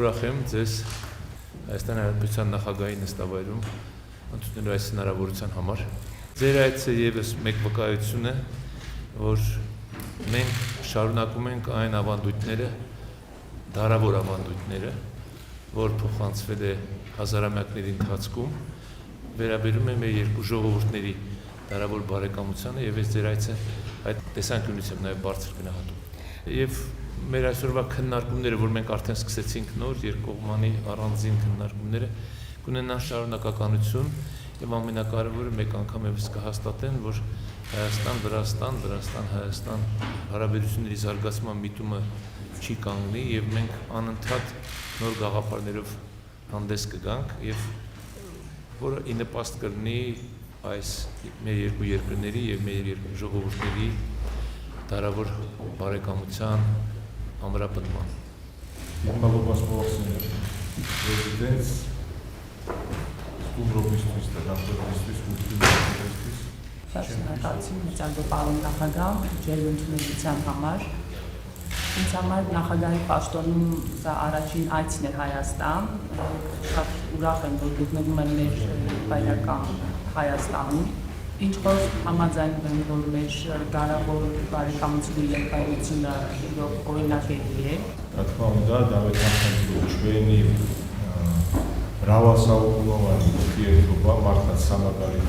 ուրախ եմ ձեզ Հայաստանի Հանրապետության նախագահի նստավայրում ընդունելու այս հնարավորության համար։ Ձեր այցը ևս մեկ վկայություն է, որ մենք շարունակում ենք այն ավանդույթները, դարավոր ավանդույթները, որ փոխանցվել է հազարամյակների ընթացքում, վերաբերում է մեր երկու ժողովուրդների դարավոր բարեկամությանը եւ ես ձեր այցը այդ տեսանկյունից եմ նաեւ բարձր գնահատում։ Եվ մեր այսօրվա քննարկումները, որ մենք արդեն սկսեցինք նոր երկկողմանի առանձին քննարկումները, կունենան շարունակականություն եւ ամենակարևորը մեկ անգամ եւս կհաստատեն, որ Հայաստան-Վրաստան, Վրաստան-Հայաստան հարաբերությունների զարգացման միտումը չի կանգնի եւ մենք անընդհատ նոր գաղափարներով հանդես կգանք եւ որը ի նպաստ կլինի այս մեր երկու երկրների եւ մեր երկու ժողովուրդների դարավոր բարեկամության ամրապնդման։ Շնորհակալություն պարոն նախագահ ջեր ընդունելության համար։ Ինձ համար նախագահի պաշտոնում սա առաջին այցն էր Հայաստան։ Շատ ուրախ եմ, որ գտնվում եմ մեր հայրական Հայաստանում։ Ինչ որ համաձայնվում եմ, որ մեր դարավոր բարեկամությունը եւ հայրենիությունը օրինակելի է։ Как вам, да, давайте ուշվենի բրավասաուկնովան երկու մարդած համակարգի